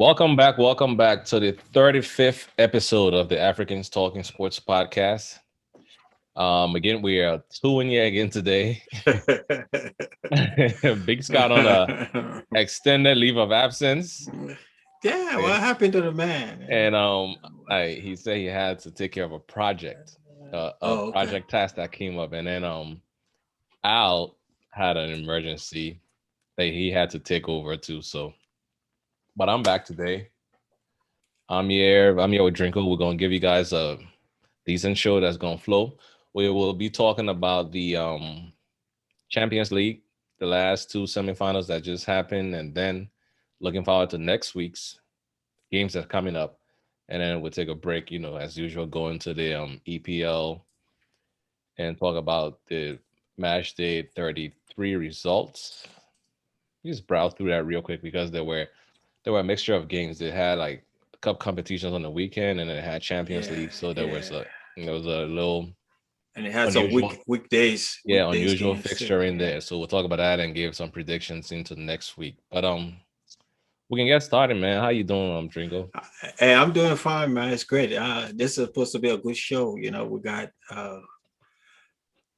Welcome back to the 35th episode of the Africans Talking Sports podcast. Again, we are two in here again today. Big Scott on a extended leave of absence, Yeah, and, what happened to the man? and he said he had to take care of a Oh, okay. project task that came up, and then Al had an emergency that he had to take over too. So, but I'm back today. I'm here with Drinko. We're gonna give you guys a decent show that's gonna flow. We will be talking about the Champions League, the last two semifinals that just happened, and then looking forward to next week's games that's coming up. And then we'll take a break, as usual, go into the EPL and talk about the match day 33 results. Just browse through that real quick because there were a mixture of games. They had like cup competitions on the weekend, and then it had Champions Yeah, League. So yeah. there was a little And it had some unusual, weekdays unusual games too. fixture in Yeah. there. So we'll talk about that and give some predictions into next week. But we can get started, man. How you doing, Dringo? Hey, I'm doing fine, man. It's great. This is supposed to be a good show. We got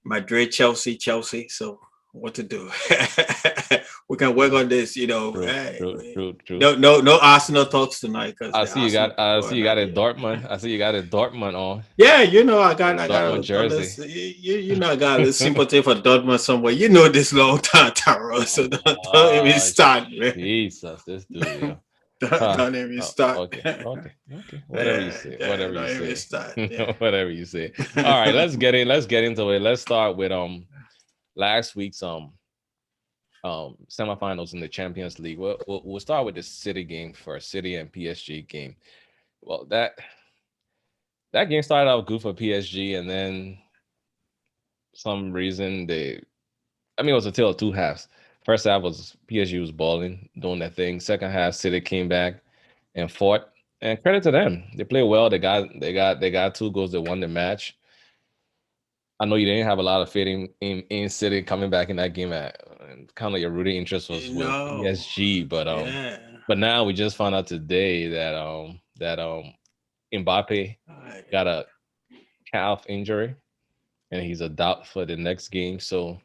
Madrid, Chelsea. So what to do? We can work on this. True, Hey, true, true, true. no Arsenal talks tonight because I the see you Arsenal got I people are see you not got a here. Dortmund. I see you got a Dortmund on. Yeah, I got Dortmund a jersey. little, I got a little sympathy for Dortmund somewhere. This long time, Taro. So don't even Ah, start, man. Jesus, this dude, yeah. don't, Huh. don't even Oh, start. okay, okay, okay. Whatever you Yeah, say. yeah, Whatever you don't even say. start. Yeah. Whatever you say. All right, let's get into it. Let's start with last week's semifinals in the Champions League. We'll start with the City game first, City and PSG game. Well, that game started out good for PSG, and then some reason it was a tale of two halves. First half was PSG was balling, doing their thing. Second half, City came back and fought. And credit to them, they played well. They got two goals. They won the match. I know you didn't have a lot of faith in City coming back in that game. And kind of your rooting interest was with No. PSG, Yeah. but now we just found out today that Mbappe All right. got a calf injury and he's a doubt for the next game. So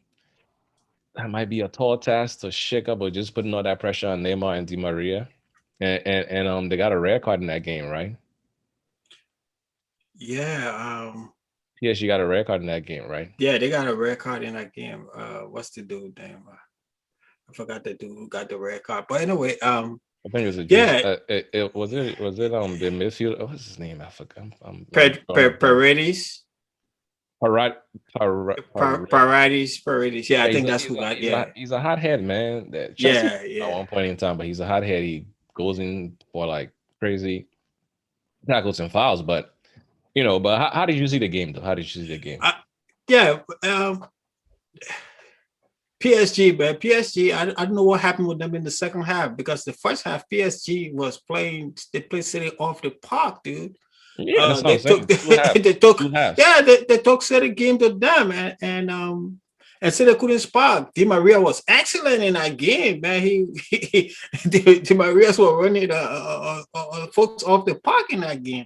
that might be a tall task to shake up, or just putting all that pressure on Neymar and Di Maria. And they got a red card in that game, right? Yeah. PSG got a red card in that game, right? Yeah, they got a red card in that game. What's the dude name? I forgot the dude who got the red card. But anyway, I think it was a just yeah, was it the midfield? What's his name? I forgot. I'm drawing a blank. Paredes. Parat, Paredes. Yeah, I Yeah, think that's who got. Yeah, he's a hothead, man. That Chelsea yeah, at yeah. one point in time, but he's a hothead. He goes in for like crazy tackles and fouls. But but how did you see the game though? How did you see the game? Uh, yeah, PSG, man. PSG, I don't know what happened with them in the second half because the first half PSG was playing. They played City off the park, dude. Yeah, that's what I'm They took saying. Two halves, they took two halves. yeah they took City game to them and City couldn't spark. Di Maria was excellent in that game, man. Di Maria's were running folks off the park in that game.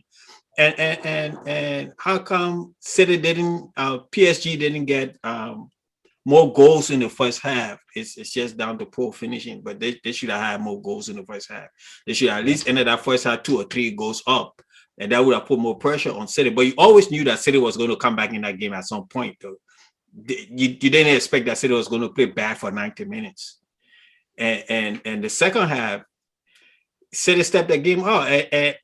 And how come City didn't PSG didn't get more goals in the first half? It's just down to poor finishing, but they should have had more goals in the first half. They should have at Yeah, least ended that first half 2 or 3 goals up, and that would have put more pressure on City. But you always knew that City was going to come back in that game at some point, though. You didn't expect that City was going to play bad for 90 minutes. And the second half, City stepped that game up. And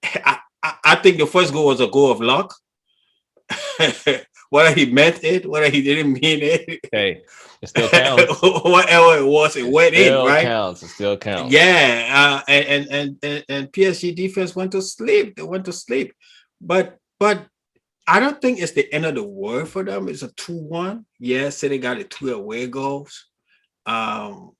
I think the first goal was a goal of luck. Whether he meant it, whether he didn't mean it, hey, it still counts. whatever it was, it It went in, still right? counts. It still counts. Yeah, and PSG defense went to sleep. They went to sleep, but I don't think it's the end of the world for them. It's a 2-1. Yes, City got the 2 away goals. Um,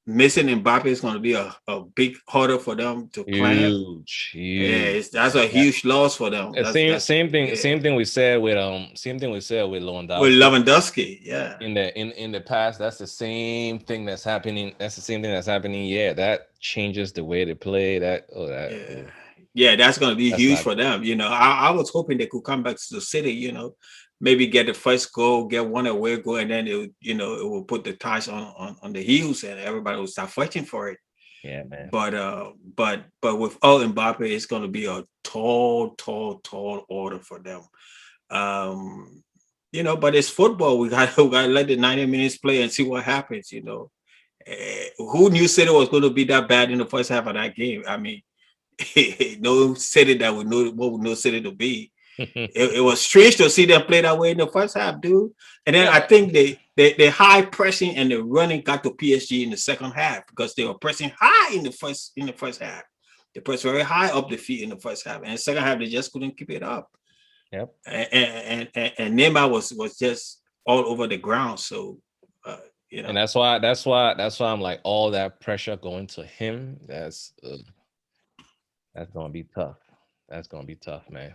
missing Mbappe is going to be a big hurdle for them to climb. Huge, Yeah, huge. that's a huge loss for them. That's yeah. Same thing we said with With Lewandowski Lewandowski, yeah. in the past. That's the same thing that's happening. That's the same thing that's happening. Yeah, that changes the way they play. Yeah, yeah, that's going to be That's huge not for good. them. I was hoping they could come back to the city. Maybe get the first goal, get one away goal, and then it will put the ties on the heels, and everybody will start fighting for it. Yeah, man. But without Mbappe, it's going to be a tall order for them. Um, but it's football. We got to let the 90 minutes play and see what happens. Who knew City was going to be that bad in the first half of that game? I mean, no city that would know what would know city to be. It was strange to see them play that way in the first half, dude. And then I Yeah. think the high pressing and the running got to PSG in the second half because they were pressing high in the first half. They pressed very high up the field in the first half, and the second half they just couldn't keep it up. Yep. And Neymar was just all over the ground. So uh, you And know, that's why I'm like all that pressure going to him. That's gonna be tough. That's gonna be tough, man.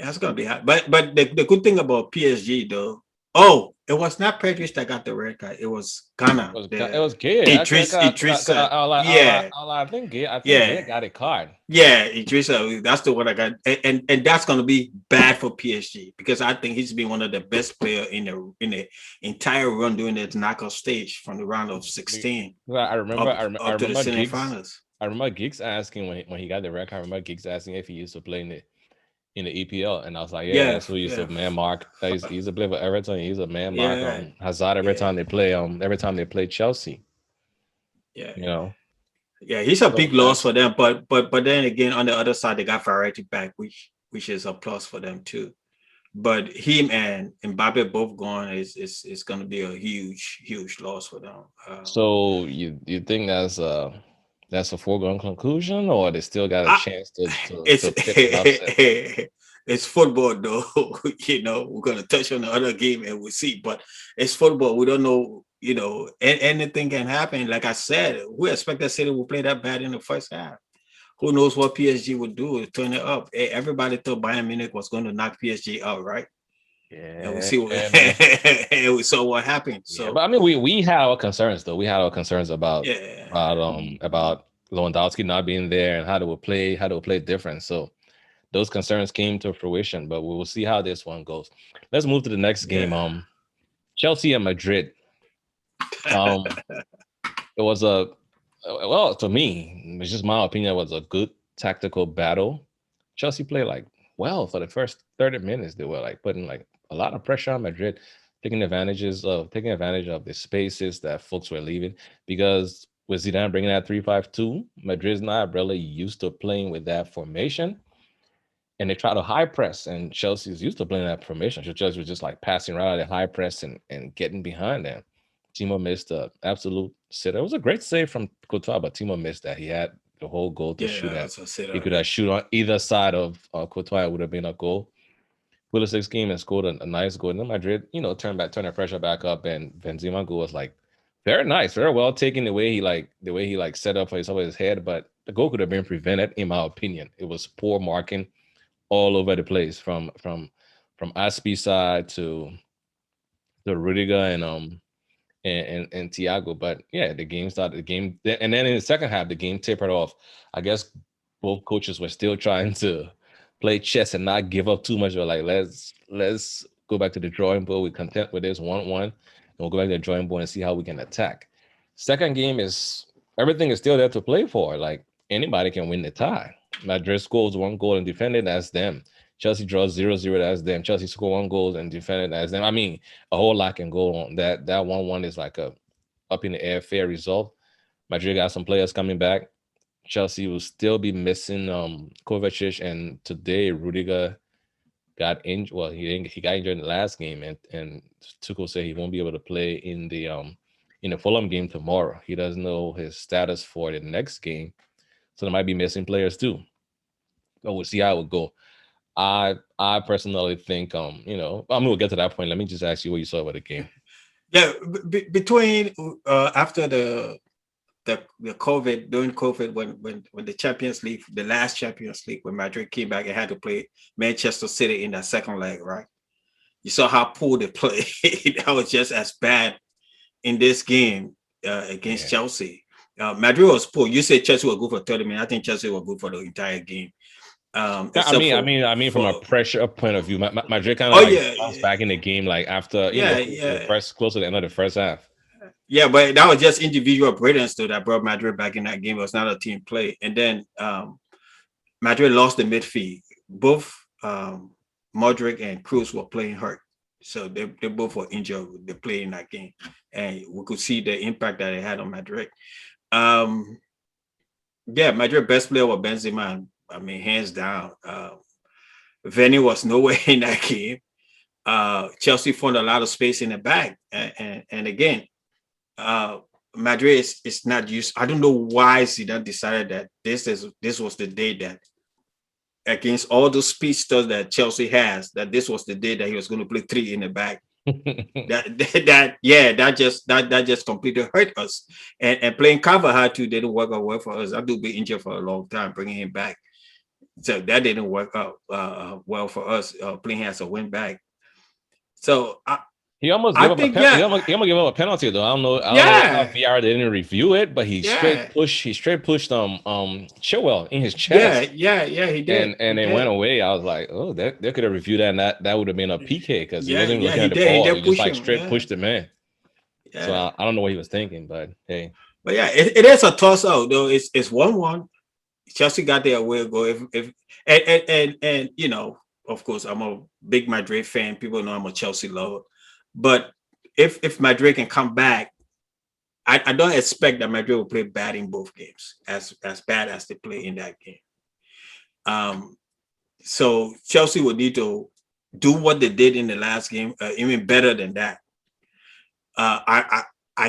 that's gonna be hard. But the good thing about PSG though, oh, it was not Pedri that got the red card. It was Ghana. It The was good. Actually, Idrissa. I, Yeah, I think Gay yeah, got a card. yeah. Idrissa. That's the one I got, and that's gonna be bad for PSG because I think he's been one of the best player in the entire run during the knockout stage from the round of 16 I up to the remember Giggs. semifinals. I remember Giggs asking when he got the record. I remember Giggs asking if he used to play in the EPL, and I was like, yeah, Yeah, that's who he used to yeah, man mark. He's a player for Everton. He's a man mark yeah, Hazard yeah, every time they play Chelsea. yeah. You know, Yeah, he's a so big loss that's for them, but then again, on the other side, they got Variety back, which is a plus for them too. But him and Mbappe both gone is going to be a huge loss for them. so you think that's a foregone conclusion, or they still got a I, chance it's to pick an upset? it's football though. We're going to touch on the other game and we'll see. But it's football. We don't know. Anything can happen. Like I said, we expect that City will play that bad in the first half. Who knows what PSG would do? Turn it up. Hey, everybody thought Bayern Munich was going to knock PSG out, right? And we Yeah, see what man. and we saw what happened. Yeah, So but I mean, we had our concerns though. We had our concerns yeah, about Lewandowski not being there and how they would play different. So those concerns came to fruition, but we will see how this one goes. Let's move to the next game. yeah, Chelsea and Madrid. Um, it was well, to me, it's just my opinion. It was a good tactical battle. Chelsea played like well for the first 30 minutes. They were like putting like a lot of pressure on Madrid, taking advantage of the spaces that folks were leaving. Because with Zidane bringing that 3-5-2, Madrid's not really used to playing with that formation, and they try to high press, and Chelsea's used to playing that formation. So Chelsea was just like passing around the high press and getting behind them. Timo missed a absolute sitter. It was a great save from Courtois, but Timo missed that. He had the whole goal to shoot yeah. at. As I said, He could have shoot on either side of Courtois. It would have been a goal. Pulisic came and scored a nice goal. And then Madrid, turned the pressure back up, and Benzema goal was like very nice, very well taken. The way he set up for his head, but the goal could have been prevented, in my opinion. It was poor marking all over the place from Aspi side to Rudiger and Thiago. But yeah, the game started. And then in the second half, the game tapered off. I guess both coaches were still trying to play chess and not give up too much. They're like, let's go back to the drawing board. We're content with this 1-1, and we'll go back to the drawing board and see how we can attack. Second game is everything is still there to play for. Like anybody can win the tie. Madrid scores one goal and defend it, that's them. Chelsea draws 0-0, that's them. Chelsea score one goal and defend it, that's them. I mean, a whole lot can go on. That 1-1 is like a up in the air fair result. Madrid got some players coming back. Chelsea will still be missing Kovacic, and today Rudiger got injured. Well, he got injured in the last game, and Tuchel said he won't be able to play in the Fulham game tomorrow. He doesn't know his status for the next game, so there might be missing players too. But we'll see how it will go. I personally think I mean we'll get to that point. Let me just ask you what you saw about the game. yeah. Between after the COVID during COVID when the Champions League, the last Champions League, when Madrid came back and had to play Manchester City in that second leg, right? You saw how poor they played. That was just as bad in this game against Yeah. Chelsea. Madrid was poor. You said Chelsea was good for 30 minutes. I think Chelsea was good for the entire game. Yeah, Except from a for pressure point of view, Madrid kind of oh like yeah, bounced back in the game, like after yeah, the yeah, first close to the end of the first half. yeah. But that was just individual brilliance though that brought Madrid back in that game. It was not a team play. And then Madrid lost the midfield. Both Modric and Cruz were playing hurt. So they both were injured. They played in that game. And we could see the impact that it had on Madrid. Um, yeah, Madrid best player was Benzema. I mean, hands down. Vinny was nowhere in that game. Chelsea found a lot of space in the back. And again, Madrid is not used. I don't know why Zidane decided that this was the day that against all the speedsters that Chelsea has, that this was the day that he was going to play three in the back. that just completely hurt us. And playing Carvajal too didn't work out well for us. I do be injured for a long time, bringing him back. So that didn't work out well for us, playing him as a win back. So he almost gave up a penalty. He almost gave up a penalty though. I don't know how VR didn't review it, but he straight pushed Chilwell in his chest. Yeah, he did. And it went away. I was like, oh, they could have reviewed that, and that would have been a PK because he wasn't looking at the ball. He just like straight pushed the man. Yeah. So I don't know what he was thinking, but hey. But yeah, it is a toss out though. It's 1-1. Chelsea got their way go. And you know, of course, I'm a big Madrid fan. People know I'm a Chelsea lover. But if Madrid can come back, I don't expect that Madrid will play bad in both games, as bad as they play in that game. So Chelsea would need to do what they did in the last game, even better than that. I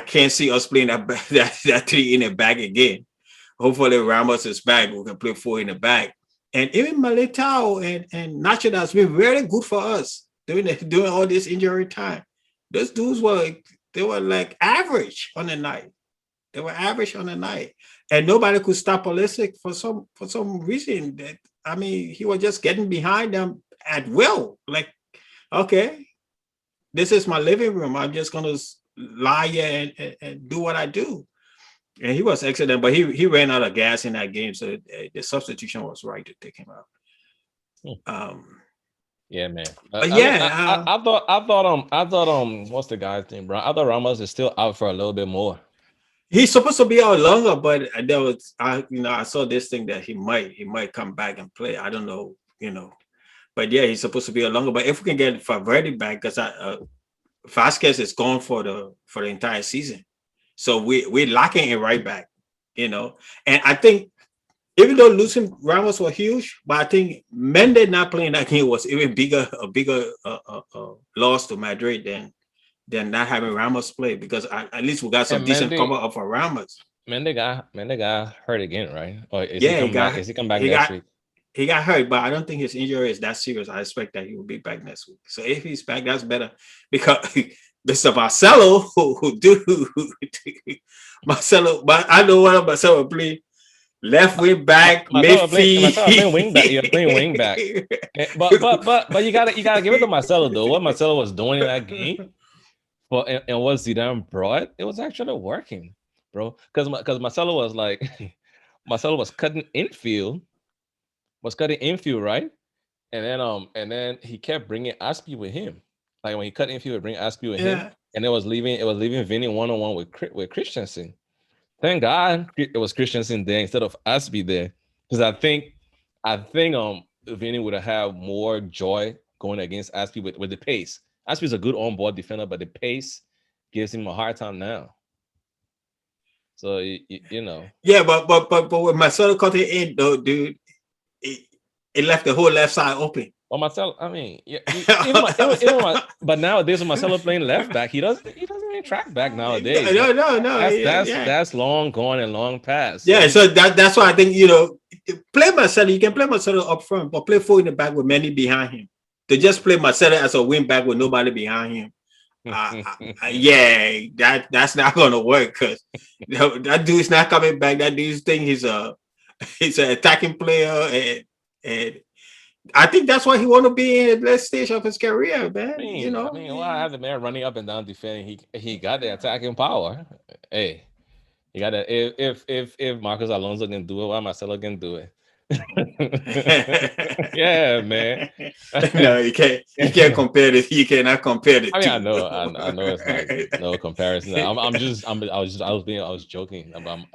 can't see us playing that three in the back again. Hopefully Ramos is back. We can play four in the back. And even Militao and Nacho has been very good for us during all this injury time. Those dudes were like average on the night. They were average on the night. And nobody could stop Pulisic for some reason. That I mean, he was just getting behind them at will. Like, okay, this is my living room. I'm just gonna lie here and do what I do. And he was excellent, but he ran out of gas in that game, so the substitution was right to take him out. Yeah, man. I thought what's the guy's name, bro? I thought Ramos is still out for a little bit more. He's supposed to be out longer, but there was I saw this thing that he might come back and play. I don't know, but yeah, he's supposed to be out longer. But if we can get Valverde back, because Vasquez is gone for the entire season, so we're lacking it right back, And I think, even though losing Ramos was huge, but I think Mendes not playing that game was even a bigger loss to Madrid than not having Ramos play, because at least we got some decent cover up for Ramos. Mendes got hurt again, right? Or is he come back next week? He got hurt, but I don't think his injury is that serious. I expect that he will be back next week. So if he's back, that's better, because Mr. Marcelo, Marcelo, but I know what Marcelo play. Left wing back, midfield. Playing wing back. But you gotta give it to Marcelo though. What Marcelo was doing in that game, and what Zidane brought, it was actually working, bro. Because Marcelo was like, Marcelo was cutting infield, right? And then he kept bringing Aspi with him. Like when he cut infield, bring Aspi with him, and it was leaving Vinny 1-on-1 with Christensen. Thank God it was Christensen there instead of Aspi there, because I think Vinny would have more joy going against Aspi with the pace. Aspi is a good on-board defender, but the pace gives him a hard time now. So Yeah, but when Marcelo cut it in though, dude, it left the whole left side open. Well, Marcelo, I mean, but nowadays when Marcelo playing left back, he doesn't even track back nowadays. No. That's long gone and long past. Yeah, so that's why I think play Marcelo. You can play Marcelo up front, but play four in the back with many behind him. To just play Marcelo as a wing back with nobody behind him, Yeah, that's not gonna work because that dude's not coming back. That dude's think he's an attacking player, and I think that's why he want to be in the last stage of his career, man. You I know, mean, well, I have the man running up and down defending. He got the attacking power. Hey, you got to if Marcos Alonso can do it, why Marcelo can do it? Yeah, man. no, you can't. You can't compare the. You cannot compare the I mean, two. I know it's like no comparison. I was joking about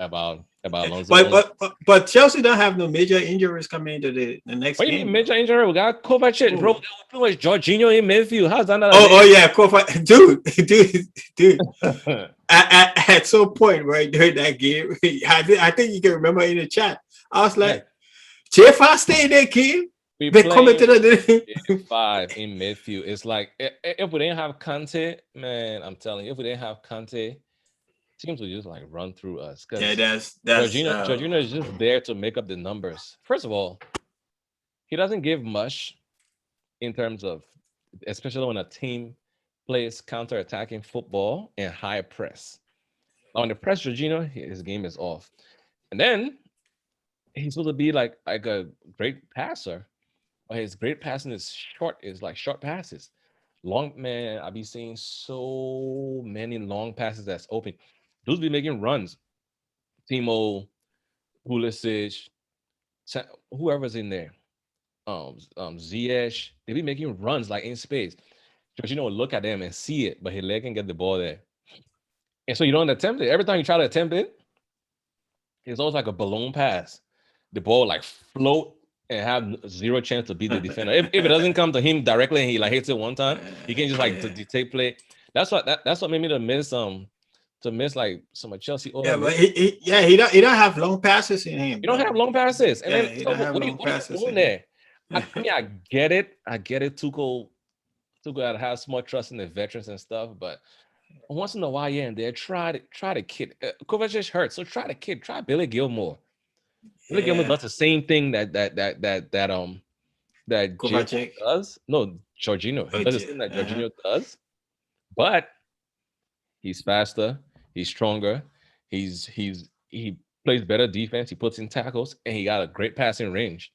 Alonso only. But Chelsea don't have no major injuries coming into the next What do you mean game major though. injury? We got Kovacic, bro. Ooh. Pretty much Jorginho in midfield. How's that not a Oh major? yeah, Kofa, dude. At some point right during that game, I think you can remember in the chat. I was Yeah, like, J5 stay there, kid. we They coming to playing the five in midfield. It's like if we didn't have Kante, man, I'm telling you, if we didn't have Kante, teams would just like run through us yeah. because That's Jorginho is just there to make up the numbers. First of all, he doesn't give much in terms of, especially when a team plays counter-attacking football and high press. Now, when the press Jorginho, his game is off. And then he's supposed to be like a great passer, but his great passing is like short passes. Long man, I be seeing so many long passes that's open. Those be making runs. Timo, Pulisic, whoever's in there. Ziyech, they be making runs like in space. Jorginho will look at them and see it, but his leg can get the ball there. And so you don't attempt it. Every time you try to attempt it, it's always like a balloon pass. The ball like float and have zero chance to beat the defender. If it doesn't come to him directly and he like hits it one time, he can just like yeah. take play. That's what made me to miss like some of Chelsea older Yeah, but midfield. he don't have long passes in him You don't have though. long passes. And Yeah, then he so don't have long what are you passes doing in him. there? I mean, I get it. I get it. Tuchel had have more trust in the veterans and stuff, but once in a while, yeah, and there, try the kid. Kovacic hurt, so try the kid. Try Billy Gilmore. Billy Gilmore Yeah, does the same thing that J4 Kovacic. does. No, Jorginho. He does the same that Uh-huh. Jorginho does, but he's faster. He's stronger. He plays better defense. He puts in tackles, and he got a great passing range.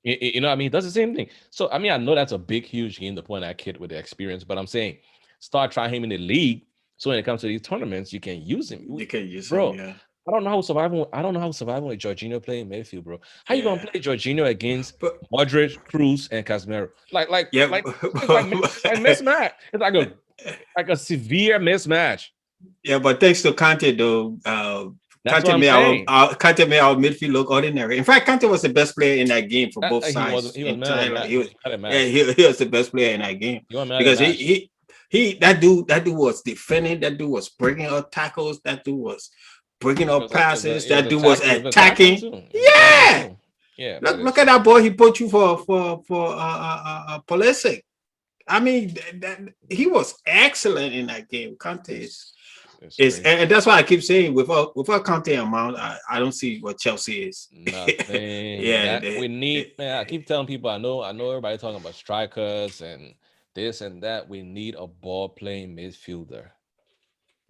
You know what I mean? He does the same thing. So I mean, I know that's a big, huge game to point that kid with the experience, but I'm saying start trying him in the league. So when it comes to these tournaments, you can use him. You can use him. Bro, Yeah, I don't know how surviving with Jorginho playing midfield, bro. How you gonna yeah. play Jorginho against But Modric, Cruz, and Casemiro? yeah, It's like mismatch. It's like a severe mismatch. yeah. But thanks to Kante though, That's what I'm saying. Kante made our midfield look ordinary. In fact, Kante was the best player in that game for both sides. He was man of the Entirely, match. He was man of the yeah, match. he was the best player in that game He was man of the because match. that dude was defending. That dude was breaking up tackles. That dude was breaking up passes. That dude was He was attacking attacking. too. He was attacking Yeah, too. Yeah, but look it's at that boy he put you for Pulisic. I mean, he was excellent in that game. Kante it's is, crazy. and that's why I keep saying without Kante amount, I don't see what Chelsea is. Nothing Yeah, that we need, man. I keep telling people, I know everybody talking about strikers and this and that. We need a ball playing midfielder,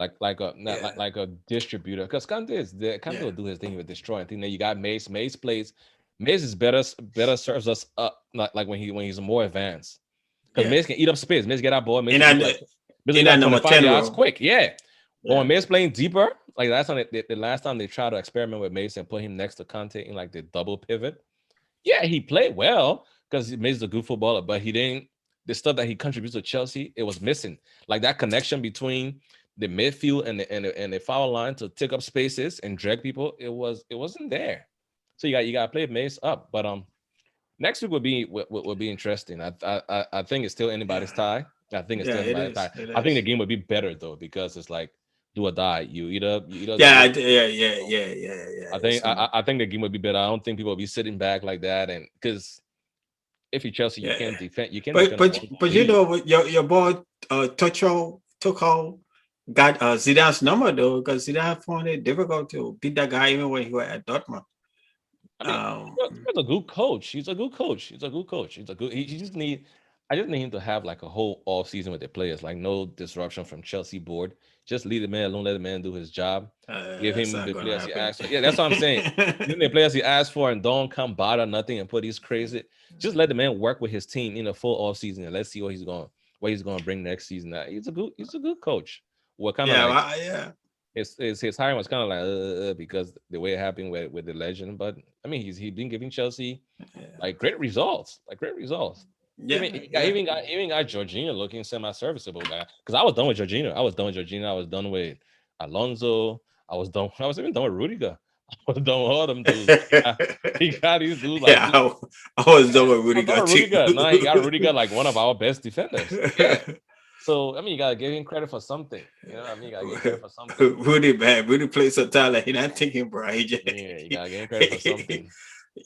yeah, like a distributor. Because Kante is there. Kante yeah, will do his thing with destroying. I think that you got Mace. Mace plays. Mace is better serves us up like when he's more advanced. Because yeah. Mace can eat up space. Mace get that ball. In Mace in leave that like number 25 10 yards role, quick. Yeah. But when yeah, Mace playing deeper, like the last time they tried to experiment with Mace and put him next to Conte in like the double pivot, yeah, he played well because Mace is a good footballer, but he didn't. The stuff that he contributes to Chelsea, it was missing. Like that connection between the midfield and the foul line to take up spaces and drag people, it wasn't there. So you got to play Mace up. But next week would be interesting. I think it's still anybody's yeah, tie. I think it's yeah. still It anybody's is, tie. it I think the is. game would be better though because it's like do or die. You either Yeah, lose. yeah. It's I think the game would be better. I don't think people will be sitting back like that. And because if you're Chelsea, yeah, yeah. you can't defend a one goal But you lead. know what, your boy Tuchel got Zidane's number though, because Zidane found it difficult to beat that guy even when he was at Dortmund. I mean, Um, he's a good coach. He's a good coach. He just need. I just need him to have like a whole off season with the players, like no disruption from Chelsea board. Just leave the man alone, let the man do his job. Give That's him not the gonna players he happen. asked for. Yeah, that's what I'm saying. Give him the players he asked for and don't come bother nothing and put these crazy. Just let the man work with his team in a full off season and let's see what he's going to bring next season. He's a good coach. What kind of Yeah, like yeah. his hiring was kind of like because the way it happened with the legend, but I mean he's been giving Chelsea like great results. Yeah, Even got Jorginho looking semi-serviceable guy. Because I was done with Jorginho. I was done with Jorginho. I was done with Alonso. I was done. I was even done with Rudiger. I was done with all them dudes. He got these dudes like yeah. I was done with I was done Rudiger with too. Rudiger. Now he got Rudiger like one of our best defenders. Yeah. So I mean, you gotta give him credit for something. You know what I mean? You gotta give him credit for something. Rudy, man, Rudy plays some talent. He not thinking, bro. Yeah, you gotta give him credit for something.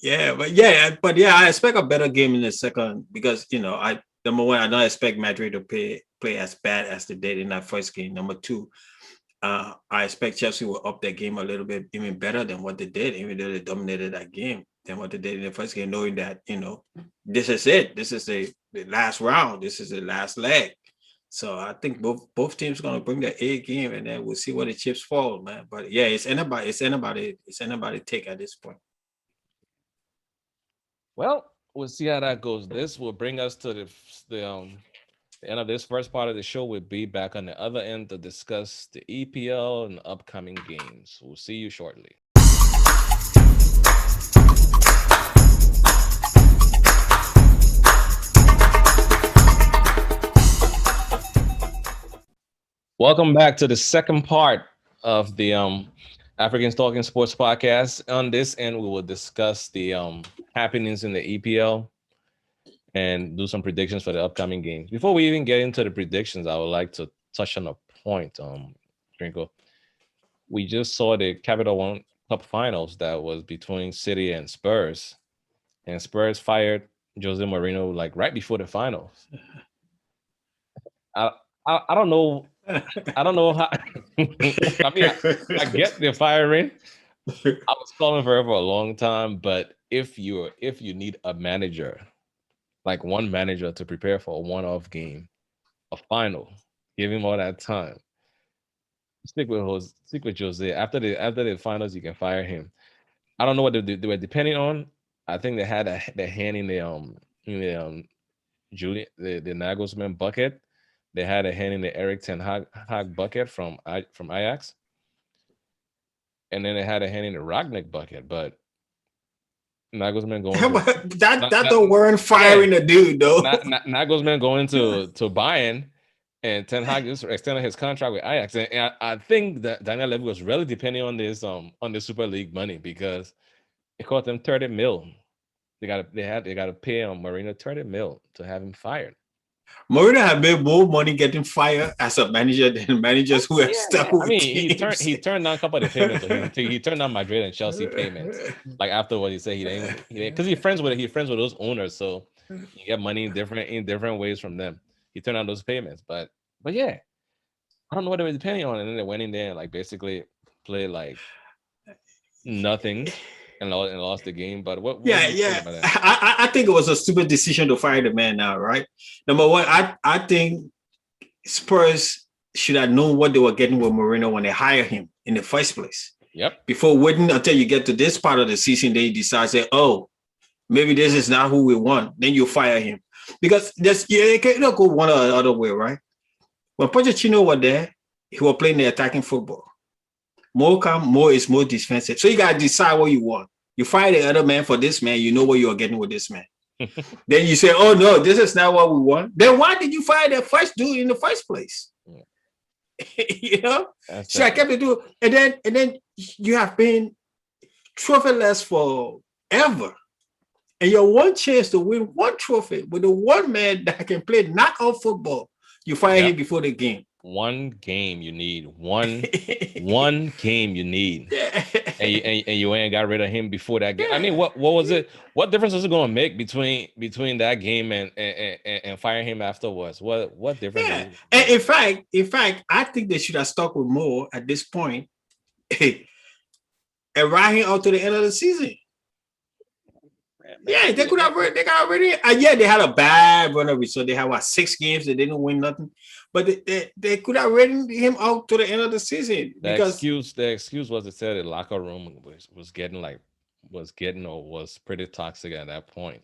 Yeah, but yeah, I expect a better game in the second because I number one, I don't expect Madrid to play as bad as they did in that first game. Number two, I expect Chelsea will up their game a little bit even better than what they did, even though they dominated that game than what they did in the first game, knowing that this is it. This is the last round. This is the last leg. So I think both teams are gonna bring their A game, and then we'll see where the chips fall, man. But yeah, it's anybody take at this point. Well, we'll see how that goes. This will bring us to the end of this first part of the show. We'll be back on the other end to discuss the EPL and upcoming games. We'll see you shortly. Welcome back to the second part of the Africans Talking Sports podcast. On this end, we will discuss the happenings in the EPL and do some predictions for the upcoming games. Before we even get into the predictions, I would like to touch on a point, Drinko. We just saw the Capital One Cup finals that was between City and Spurs, and Spurs fired Jose Mourinho like right before the finals. I I don't know. I don't know how. I mean, I get the firing. I was calling for it for a long time, but if you need a manager, like one manager to prepare for a one-off game, a final, give him all that time. Stick with Jose. After the finals, you can fire him. I don't know what they were depending on. I think they had their hand in the Julian the Nagelsmann bucket. They had a hand in the Eric Ten Hag bucket from Ajax, and then they had a hand in the Ragnick bucket. But Nagelsmann going to that not don't weren't yeah, firing a dude though. Nagelsmann going to Bayern, and Ten Hag just extended his contract with Ajax. And I think that Daniel Levy was really depending on the Super League money because it cost them 30 mil. They got to pay Marino 30 mil to have him fired. Mourinho have made more money getting fired as a manager than managers who have stuck Yeah, I with mean teams. he turned down a couple of the payments. He turned down Madrid and Chelsea payments. Like after what he said, he didn't because he's friends with those owners, so you get money in different ways from them. He turned down those payments, but yeah, I don't know what they were depending on, and then they went in there and like basically played like nothing and lost the game. But what do Yeah, you think yeah. about that? I think it was a stupid decision to fire the man now, right? Number one, I think Spurs should have known what they were getting with Mourinho when they hired him in the first place. Yep. Before waiting until you get to this part of the season, they decide, say, oh, maybe this is not who we want. Then you fire him. Because it cannot go one or the other way, right? When Pochettino was there, he was playing the attacking football. More is more defensive. So you got to decide what you want. You fire the other man for this man, you know what you're getting with this man. Then you say, oh no, this is not what we want. Then why did you fire the first dude in the first place? Yeah. So I kept it doing, and then you have been trophyless forever. And your one chance to win one trophy with the one man that can play knockout football, you fire him before the game. One game you need. One game you need. Yeah. And you ain't got rid of him before that game. I mean, what was it? What difference was it going to make between that game and firing him afterwards? What difference? Yeah. And in fact, I think they should have stuck with Moore at this point and ride him out to the end of the season. Yeah, they could have. They got already. Yeah, they had a bad run of it. So they had 6 games. They didn't win nothing, but they could have written him out to the end of the season because The excuse was, it said the locker room was getting or was pretty toxic at that point.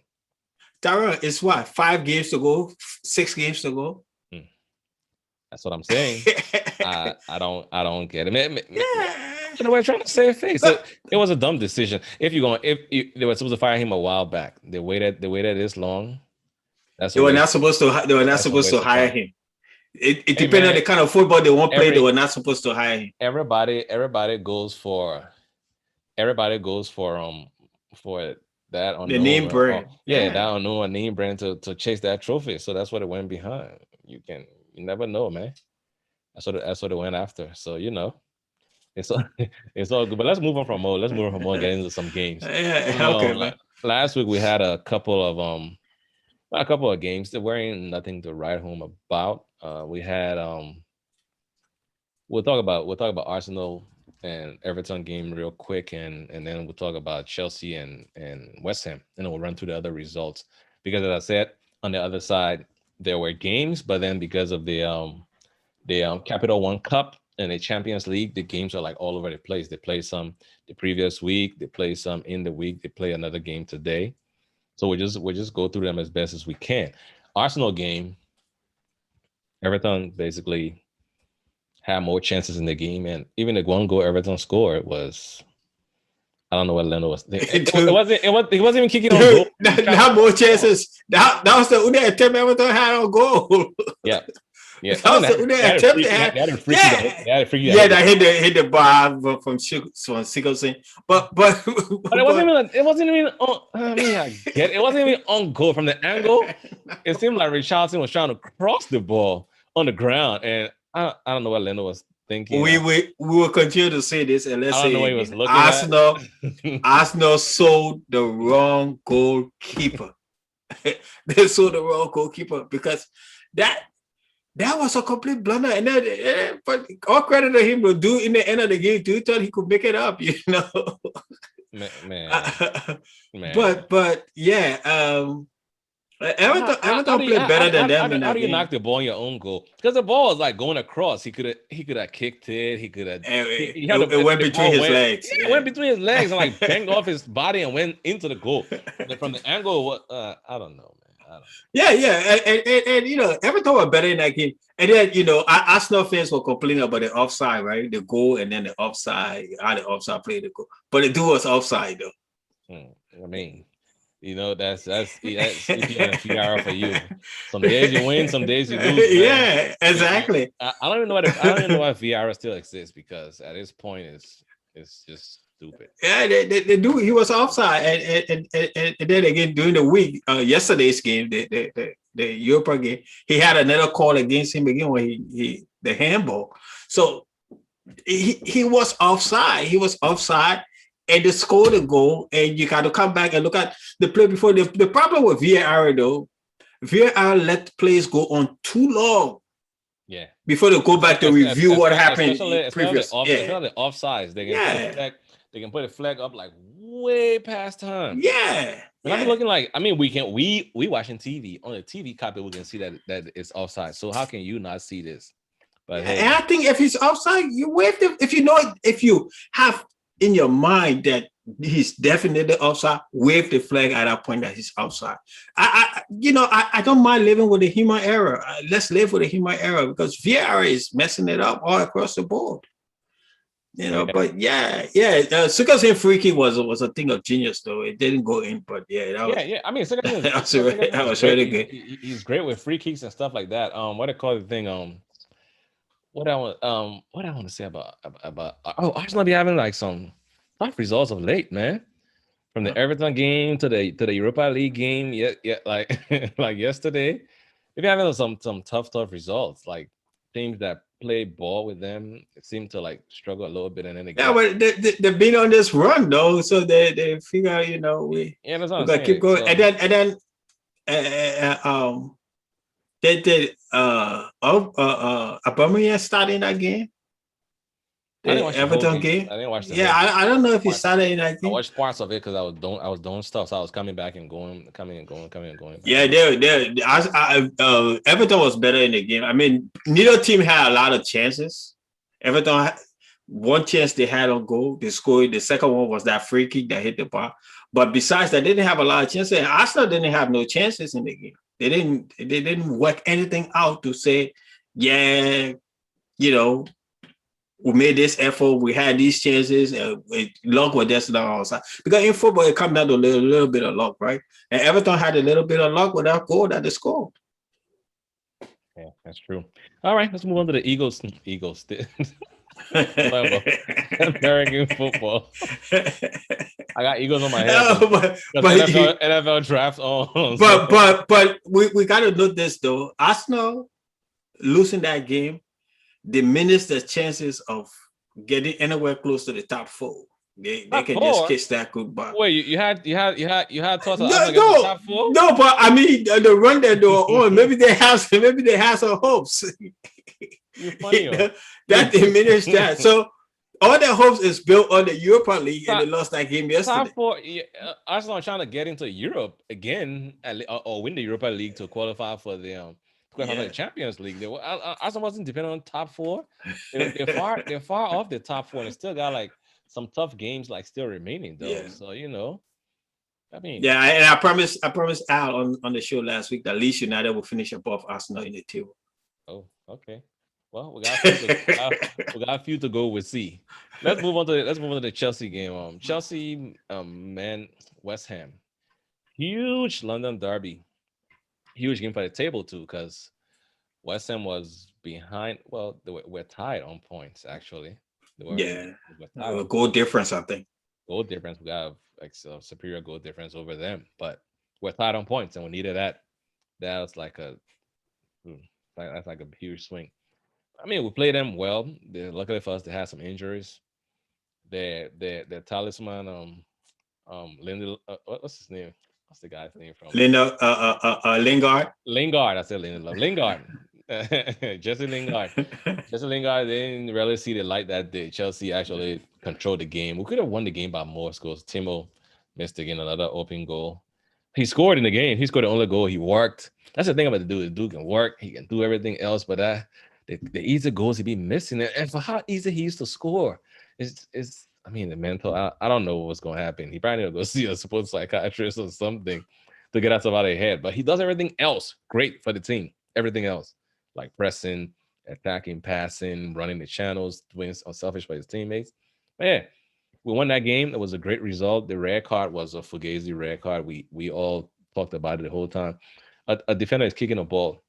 Tara, it's what, 5 games to go, 6 games to go. Hmm. That's what I'm saying. I don't get it. Man, Yeah. we're trying to save face. It was a dumb decision. If they were supposed to fire him a while back, they waited this long. They were not supposed to. They were not That's a supposed to waste of hire time. him. It Hey depends on man, the kind of football they want to play. They were not supposed to hire him. everybody goes for for that The name unknown, brand. that unknown name brand to chase that trophy. So that's what it went behind. You never know, man. That's what it went after. So it's all it's all good. But let's move on from more. Let's move on from more. Get into some games. Yeah. Okay, man. Last week we had a couple of games that weren't nothing to write home about. We had we'll talk about Arsenal and Everton game real quick, and then we'll talk about Chelsea and West Ham, and then we'll run through the other results. Because as I said, on the other side there were games, but then because of the Capital One Cup and the Champions League, the games are like all over the place. They play some the previous week, they play some in the week, they play another game today. So we'll just go through them as best as we can. Arsenal game, Everton basically had more chances in the game, and even the one goal Everton scored was, I don't know what Leno was thinking. He wasn't even kicking on goal. Not more chances. That was the only attempt Everton had on goal. Yeah. Yeah, that was the only attempt they had. That hit the bar from Sigurdsson. But it wasn't even. It wasn't even. I mean, I get it. It wasn't even on goal from the angle. It seemed like Richarlison was trying to cross the ball on the ground, and I don't know what Leno was thinking. We will continue to say this, and let's say what he was looking Arsenal sold the wrong goalkeeper. They sold the wrong goalkeeper because that was a complete blunder, and then, but all credit to him to do in the end of the game. Do thought he could make it up, Man. But yeah, Everton played better than them. How do you knock the ball on your own goal? Because the ball was like going across. He could have kicked it. He could have. It went between his legs. Yeah, it went between his legs and like banged off his body and went into the goal. From the angle, I don't know, man. Yeah, and Everton were better in that game. And then Arsenal fans were complaining about the offside, right? The goal and then the offside. How the offside played the goal, but the dude was offside though. I mean, that's EPL for you. Some days you win, some days you lose. Man. Yeah, exactly. I don't even know why VR still exists, because at this point it's just stupid. Yeah, they do. He was offside, and then again during the week, yesterday's game, the Europa game, he had another call against him again when he the handball. So he was offside. He was offside, and they scored a goal. And you got to come back and look at the play before. The problem with VAR though, VAR let plays go on too long. Yeah. Before they go back to review what happened. Especially the offsides. They can put a flag up like way past time. Yeah. I'm looking like, I mean, we watching TV. On the TV copy, we can see that it's offside. So how can you not see this? But hey. And I think if he's offside, you wave them. If you have in your mind that he's definitely offside, wave the flag at that point that he's offside. I don't mind living with the human error. Let's live with the human error, because VAR is messing it up all across the board. But Sigurdsson free kick was a thing of genius, though. It didn't go in, but that was, I mean, Sigurdsson that was really good. He's great with free kicks and stuff like that. What I call the thing, what I want to say about Arsenal be having like some tough results of late, man. From the Everton game to the Europa League game, like like yesterday, they've been having some tough results. Like teams that play ball with them seem to like struggle a little bit, and then but they've been on this run though, so they figure we gotta keep going, so. and then they did Aubameyang starting that game. I didn't The watch the whole Everton game. game. I didn't watch the Yeah, whole game. I don't know if he Parts. started in that I game. watched parts of it because I was doing stuff, so I was coming back and going, coming and going, coming and going. Yeah, Everton was better in the game. I mean, neither team had a lot of chances. Everton had one chance they had on goal. They scored. The second one was that free kick that hit the bar. But besides that, they didn't have a lot of chances. And Arsenal didn't have no chances in the game. They didn't work anything out to say, yeah, you know, we made this effort, we had these chances, luck was just not on our side. Because in football, it comes down to a little bit of luck, right? And Everton had a little bit of luck with that goal that they scored. Yeah, that's true. All right, let's move on to the Eagles. Eagles. American football. I got Eagles on my head. but NFL draft on. But we got to note this though. Arsenal losing that game diminished the chances of getting anywhere close to the top four. They can just kiss that goodbye. Wait, you had thoughts of the top four? No, but I mean the run that they were on, maybe they have some hopes. You're funny. That diminished that. So all their hopes is built on the Europa League, and they lost that game yesterday. Top four, Arsenal trying to get into Europe again, or win the Europa League to qualify for the Champions League. Arsenal wasn't dependent on top four. They're far off the top four, and they still got like some tough games like still remaining though. Yeah. So I mean, yeah, and I promised Al on the show last week that Leeds United will finish above Arsenal in the table. Oh, okay. Well, we got a few to go with C. Let's move on to the Chelsea game. Chelsea, West Ham, huge London derby, huge game for the table too, because West Ham was behind. Well, we're tied on points actually. Goal difference, I think. Goal difference. We got like a superior goal difference over them, but we're tied on points, and we needed that. That was like that's like a huge swing. I mean, we played them well. Luckily for us, they had some injuries. Their talisman, Linda, what's his name? What's the guy's name from? Lingard. Lingard. I said Lingard. Jesse Lingard. Jesse Lingard. They didn't really see the light that day. Chelsea actually controlled the game. We could have won the game by more scores. Timo missed again another open goal. He scored in the game. He scored the only goal. He worked. That's the thing about the dude. The dude can work. He can do everything else, but the easy goals he be missing, and for how easy he used to score, it's I mean the mental. I don't know what's going to happen. He probably need to go see a sports psychiatrist or something to get that out of his head. But he does everything else great for the team. Everything else like pressing, attacking, passing, running the channels, doing unselfish by his teammates. But yeah, we won that game. It was a great result. The red card was a Fugazi red card. We all talked about it the whole time. A defender is kicking a ball.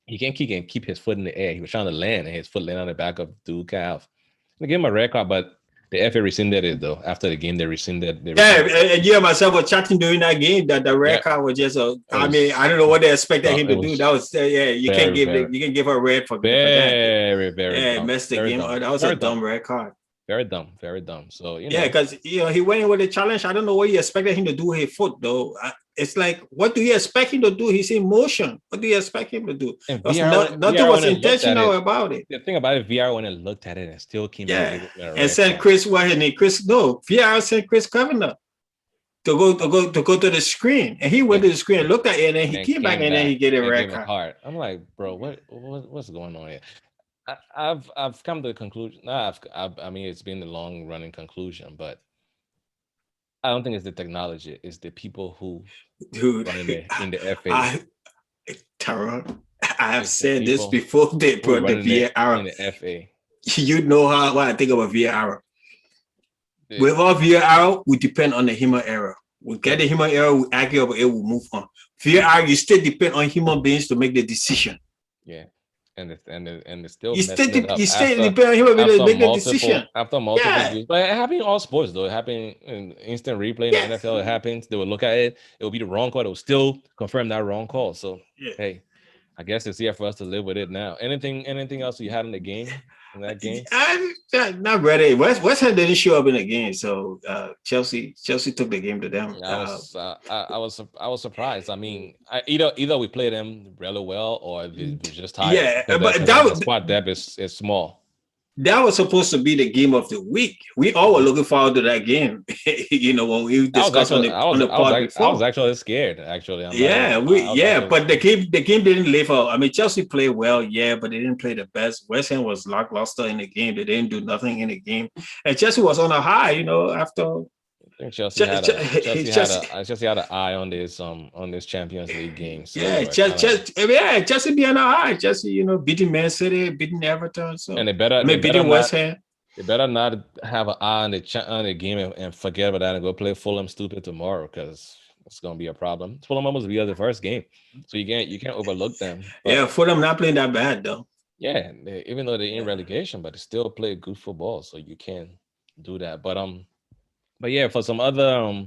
He can't kick and keep his foot in the air. He was trying to land, and his foot landed on the back of the dude's calf. They gave him a red card, but the FA rescinded it though. After the game, they rescinded. And you and myself were chatting during that game that the red card was just I mean, I don't know what they expected him to do. That was you can't give her a red for that. Very messed the game. That was a dumb red card. Very dumb. So because he went in with a challenge. I don't know what you expected him to do with his foot though. It's like, what do you expect him to do? He's in motion. What do you expect him to do? Nothing was intentional about it. The thing about it, VR when it looked at it and still came out and sent Chris VR sent Chris Kavanagh to go to the screen, and he went to the screen and looked at it, and then he came back and then he get a red card. I'm like, bro, what's going on here? I've come to the conclusion. I mean, it's been a long running conclusion, but I don't think it's the technology. It's the people who run in the FA. Tyrone, I have said this before. They brought the VAR in the FA. You know what I think about VAR. Without VAR, we depend on the human error. We get the human error, we argue about it, we move on. VAR, you still depend on human beings to make the decision. Yeah. And it's still you still depend on human beings to make the decision. After multiple views. But it happened in all sports though. It happened in instant replay in the NFL. It happens. They will look at it. It will be the wrong call. It will still confirm that wrong call. So hey, I guess it's here for us to live with it now. Anything else you had in the game? In that game? I'm not ready. West Ham didn't show up in the game, so Chelsea took the game to them. I was surprised. I mean, either we played them really well or we just tired. Yeah, but the squad depth is small. that was supposed to be the game of the week. We all were looking forward to that game. When we discussed on the pod I was before. actually scared. Actually, I'm not even. Yeah, I was actually but the scared. game didn't live up. I mean, Chelsea played well, yeah, but they didn't play the best. West Ham was lackluster in the game. They didn't do nothing in the game, and Chelsea was on a high. After I think Chelsea Ch- had Ch- a Chelsea had Chelsea, a Chelsea had an eye on this Champions League game. So they yeah, were kind of, Chelsea be on a high. Chelsea, beating Man City, beating Everton. and So I mean, beating West Ham. they better not have an eye on the game and forget about that and go play Fulham stupid tomorrow, because it's gonna be a problem. Fulham almost be the first game, so you can't overlook them. But Yeah, Fulham not playing that bad though. yeah, even though they're in relegation, but they still play good football, so you can do that. But yeah, for some other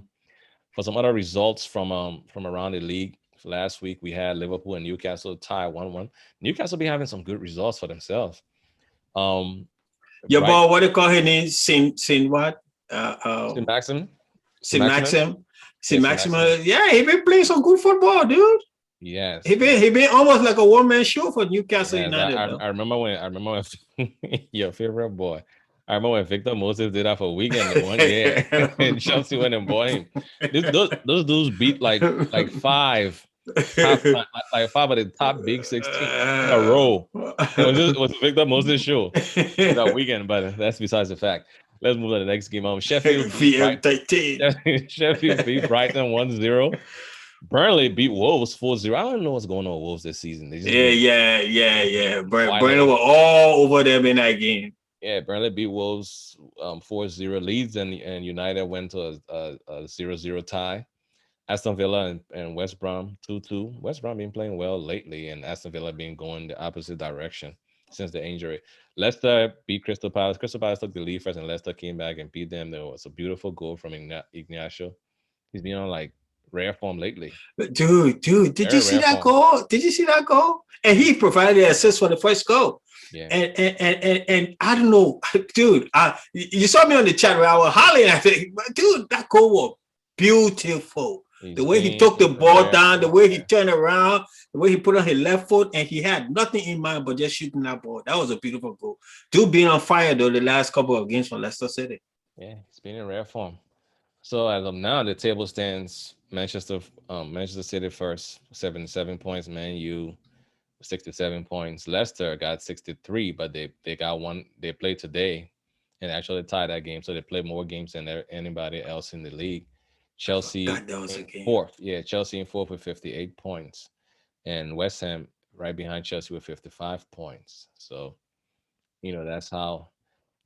results from around the league. Last week we had Liverpool and Newcastle tie 1-1. Newcastle be having some good results for themselves. Um, Your Bright boy, what they call his name? Sin what? St. Maxim, St. Sin Maximin, Maxim. Sin yes, St. Maximin. Maxima. Yeah, he been playing some good football, dude. Yes, He been almost like a one-man show for Newcastle yes. United, I though. remember when your favorite boy. I remember when Victor Moses did that for a weekend in one year, and Chelsea went and bought him. Those dudes beat like five of the top big 16 in a row. It was Victor Moses' show for that weekend, but that's besides the fact. Let's move to the next game. Sheffield beat Brighton 1-0. Burnley beat Wolves 4-0. I don't know what's going on with Wolves this season. They just Yeah. Brandon violent. were all over them in that game. Yeah, Burnley beat Wolves 4-0. Leeds and United went to a 0-0 tie. Aston Villa and West Brom 2-2. West Brom been playing well lately, and Aston Villa been going the opposite direction since the injury. Leicester beat Crystal Palace. Crystal Palace took the lead first, and Leicester came back and beat them. There was a beautiful goal from Ignacio. He's been on like rare form lately. Dude, did you Very see rare that form. goal? Did you see that goal? And he provided the assist for the first goal. Yeah. And I don't know, dude. You saw me on the chat where I was hollering. I think, dude, that goal was beautiful. The way he took the ball down, the way he turned around, the way he put on his left foot, and he had nothing in mind but just shooting that ball. That was a beautiful goal. Dude being on fire though the last couple of games for Leicester City. Yeah, he's been in rare form. So as of now, the table stands Manchester City first, 77 points. Man U 67 points. Leicester got 63, but they got one. They played today, and actually tied that game. So they played more games than anybody else in the league. Chelsea That was a in game. fourth. Yeah, Chelsea in fourth with 58 points, and West Ham right behind Chelsea with 55 points. So that's how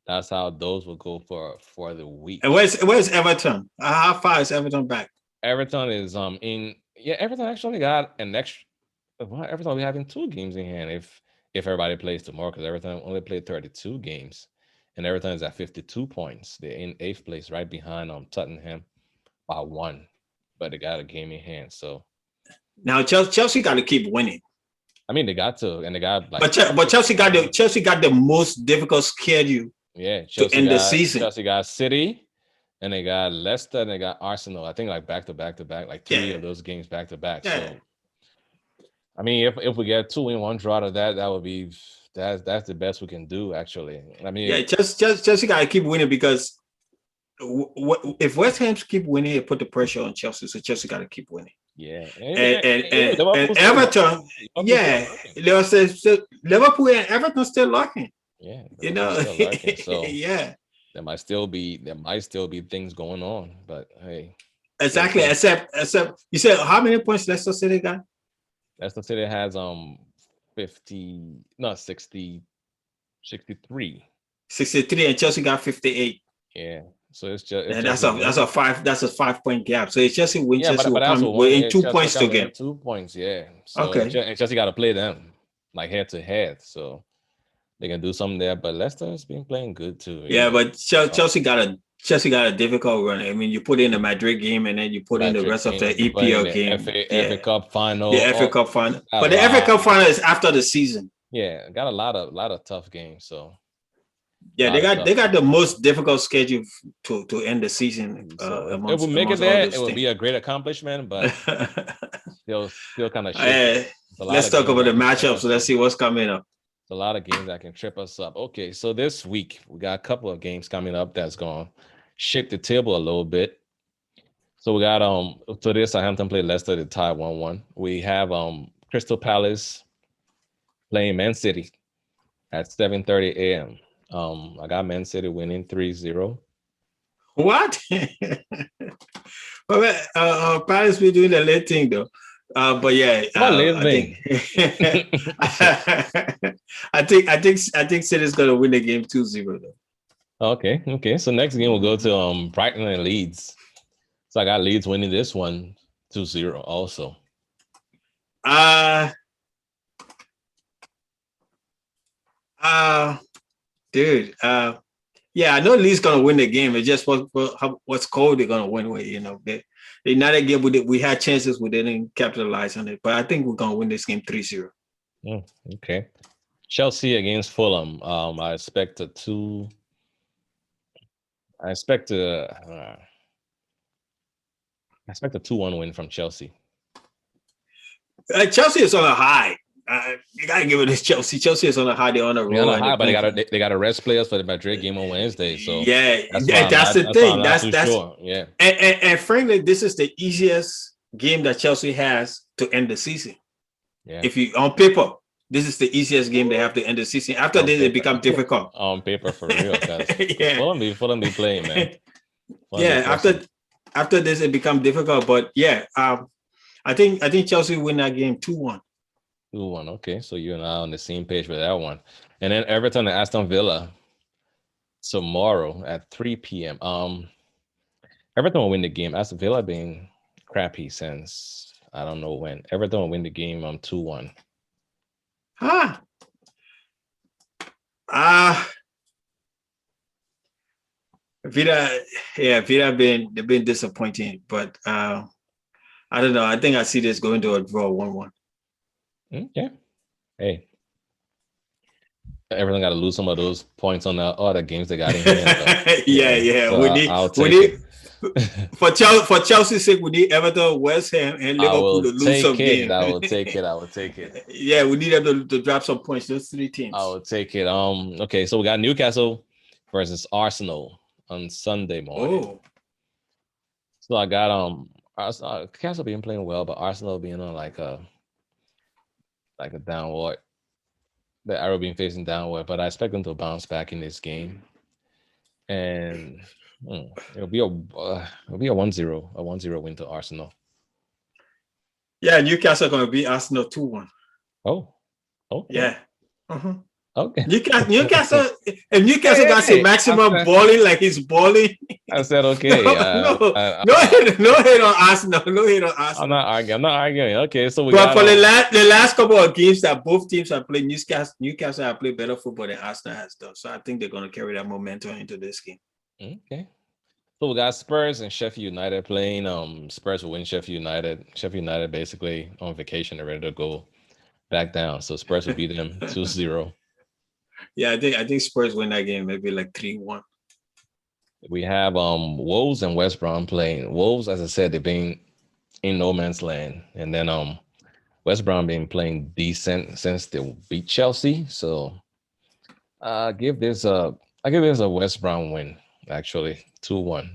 those will go for the week. And where's Everton? How far is Everton back? Everton is in yeah. Everton actually got an extra. Well, Everton will be having 2 games in hand if everybody plays tomorrow, because Everton only played 32 games, and Everton is at 52 points. They're in 8th place, right behind Tottenham by 1, but they got a game in hand. So Now Chelsea got to keep winning. I mean, they got to, and they got like. But Chelsea got the most difficult schedule. Yeah, to end the season. Chelsea got City, and they got Leicester, and they got Arsenal. I think like back to back, like 3 of those games back to back. Yeah. So, I mean, if we get 2 in 1 draw to that would be that's the best we can do. Actually, I mean, yeah, Chelsea got to keep winning, because if West Ham keep winning, it put the pressure on Chelsea. So Chelsea got to keep winning. Yeah, and Everton, yeah, Liverpool and Everton still locking. Yeah, So yeah, there might still be things going on, but hey, exactly. Except you said how many points Leicester City got? Leicester City has 63, and Chelsea got 58. Yeah, so it's just and that's a 5-point gap. So it's Chelsea win. Chelsea will come in 2 points to game. 2 points, yeah. So okay, and Chelsea got to play them like head to head, so they can do something there. But Leicester's been playing good too. Yeah, but Chelsea got a difficult run. I mean, you put in the Madrid game, and then you put in the rest of the EPL game, FA Cup final, FA Cup final. But the FA Cup final is after the season. Yeah, got a lot of tough games. So yeah, they got the most difficult schedule to end the season. So if we make it there, it would be a great accomplishment. But still kind of. Let's talk about the matchups. So let's see what's coming up. It's a lot of games that can trip us up. Okay, so this week we got a couple of games coming up that's going to shake the table a little bit. So we got today Southampton played Leicester to tie 1-1. We have Crystal Palace playing Man City at 7:30 a.m. I got Man City winning 3-0. What? Well, Paris be doing the late thing though. But yeah, What I think living? I think City's gonna win the game 2-0 though. Okay. So next game we'll go to Brighton and Leeds. So I got Leeds winning this one 2-0 also. Uh dude. Yeah, I know Lee's gonna win the game. It's just what's called they're gonna win with. You know, they not a game with it. We had chances, we didn't capitalize on it. But I think we're gonna win this game 3-0. Okay. Chelsea against Fulham. I expect a 2-1 win from Chelsea. Chelsea is on a high. You gotta give it this Chelsea. Chelsea is on a high. They're on a roll. They're on a high, but they got to rest players for the Madrid game on Wednesday. So yeah, that's the thing. That's sure. Yeah. And frankly, this is the easiest game that Chelsea has to end the season. Yeah. If you on paper, this is the easiest game they have to end the season. After this, it becomes difficult. On paper, for real. Yeah. Fulham be playing, man. After this, it becomes difficult. But yeah, I think Chelsea win that game 2-1. 2-1. Okay, so you and I on the same page for that one. And then Everton and Aston Villa tomorrow at 3 p.m. Everton will win the game. Aston Villa being crappy since I don't know when. Everton will win the game 2-1. Villa they've been disappointing, but I don't know. I think I see this going to a draw 1-1. Okay. Hey, Everton got to lose some of those points on the other games they got in here. Yeah. So we need for Chelsea's sake, we need Everton, West Ham, and Liverpool to lose some games. I will take it. Yeah, we need them to drop some points. Those three teams. I will take it. Okay, so we got Newcastle versus Arsenal on Sunday morning. Oh. So I got Newcastle being playing well, but Arsenal being on like a downward. The arrow being facing downward, but I expect them to bounce back in this game, and it'll be a 1-0 win to Arsenal. Yeah, Newcastle going to beat Arsenal 2-1. Oh, yeah. Okay. Newcastle. If Newcastle got some maximum balling like he's balling. I said okay. No hate on Arsenal. No hate on Arsenal. I'm not arguing. Okay, so but for the last couple of games that both teams have played, Newcastle have played better football than Arsenal has done. So I think they're going to carry that momentum into this game. Okay. So we got Spurs and Sheffield United playing. Spurs will win Sheffield United. Sheffield United basically on vacation and ready to go back down. So Spurs will beat them 2-0. Yeah, I think Spurs win that game, maybe like 3-1. We have Wolves and West Brom playing. Wolves, as I said, they've been in no man's land, and then West Brom been playing decent since they beat Chelsea. So I give this a West Brom win, actually 2-1.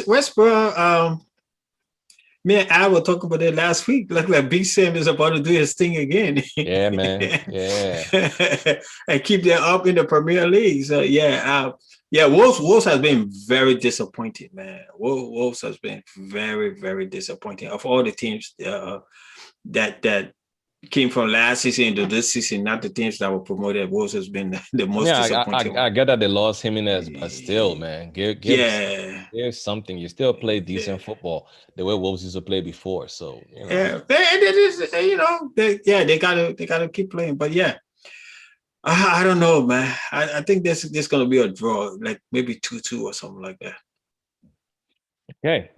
West Brom. Me and Al were talking about it last week. Look like Big Sam is about to do his thing again. Yeah, man. Yeah. And keep them up in the Premier League. So Wolves has been very disappointing, man. Wolves has been very, very disappointing. Of all the teams that came from last season into this season, not the teams that were promoted. Wolves has been the most disappointing. I get that they lost Jimenez, but still, man, give something. You still play decent football the way Wolves used to play before. So they gotta keep playing. But yeah, I don't know, man. I think this gonna be a draw, like maybe 2-2 or something like that. Okay,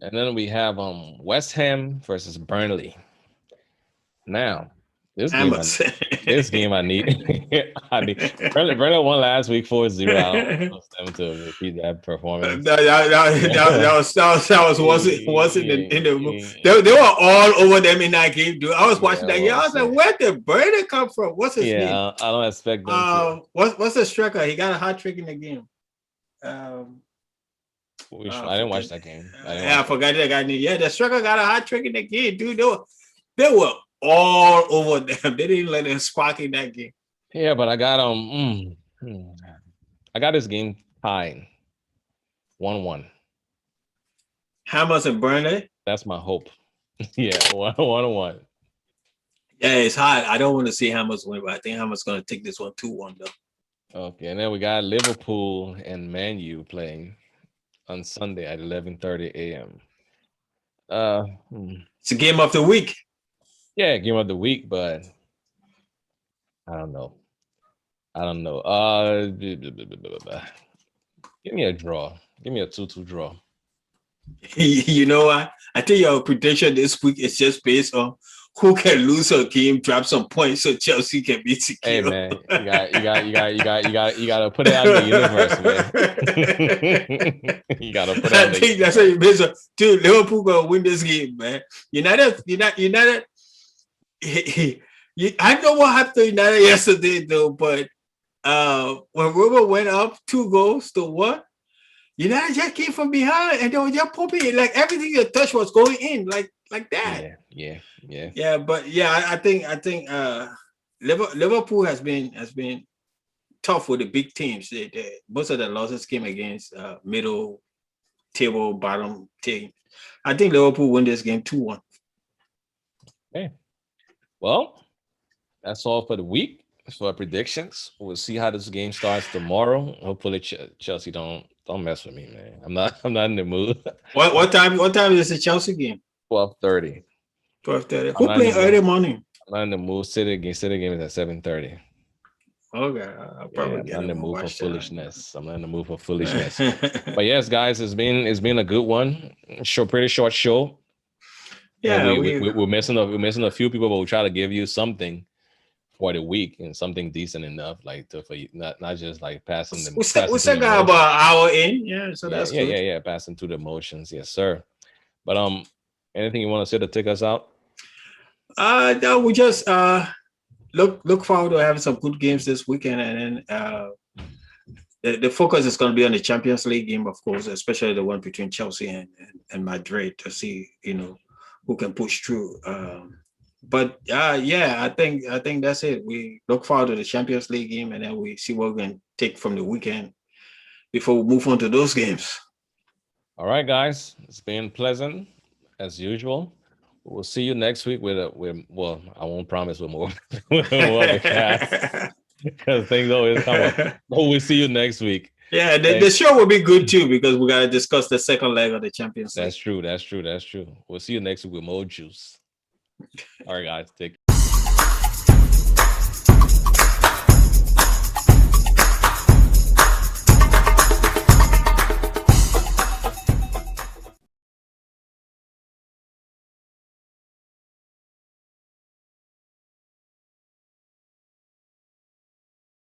and then we have West Ham versus Burnley. Now, This game, Hammers. this game, I need. I need. Burnley won last week 4-0. I don't trust them to repeat that that, performance. wasn't in the move. They were all over them in that game, dude. I was watching Yeah, that game. I well, was like, where did Burner come from? What's his name? yeah, I don't expect them to. What's the striker? He got a hat trick in the game. I didn't watch that game. I forgot that guy name. Yeah, the striker got a hat trick in the game, dude. They were all over them. They didn't let them squawk in that game. Yeah, but I got I got this game tied 1-1. Hammers and Burnley. That's my hope. Yeah, 1-1. Yeah, it's hard. I don't want to see Hammers win, but I think Hammers gonna take this one 2-1 though. Okay, and then we got Liverpool and Man U playing on Sunday at 11:30 a.m. It's a game of the week. Yeah, game of the week, but I don't know. Give me a draw. Give me a 2-2 draw. You know what? I think your prediction this week is just based on who can lose a game, drop some points, so Chelsea can be secure. Hey man, you got to put it out in the universe, man. You got to put it out. I think that's what you based on. Dude, Liverpool gonna win this game, man. United. I know what happened to United yesterday, though, but when Roma went up 2-1, United just came from behind and they were just pumping it like everything they touched was going in, like that. Yeah. But I think Liverpool has been tough with the big teams. Most of the losses came against middle table, bottom team. I think Liverpool win this game 2-1. Okay. Well, that's all for the week. For our predictions, we'll see how this game starts tomorrow. Hopefully, Chelsea don't mess with me, man. I'm not in the mood. What time is the Chelsea game? 12:30. 12:30. Who playing early morning? I'm not in the mood. City game is at 7:30. Okay, I'll probably get in the mood for foolishness. I'm not in the mood for foolishness. But yes, guys, it's been a good one. Pretty short show. Yeah, we're missing a few people, but we'll try to give you something for the week and something decent enough, like for you, not just like passing them. We still got about an hour in, so that's good. Yeah, passing through the motions, yes, sir. But anything you want to say to take us out? No, we just look forward to having some good games this weekend, and then the focus is going to be on the Champions League game, of course, especially the one between Chelsea and Madrid, to see who can push through. But I think that's it. We look forward to the Champions League game, and then we see what we can take from the weekend before we move on to those games. All right, guys, it's been pleasant as usual. We'll see you next week with I won't promise with more because things always come up. But we'll see you next week. Yeah, the show will be good too because we gotta discuss the second leg of the Champions League. That's true. We'll see you next week with more juice. All right, guys, take care.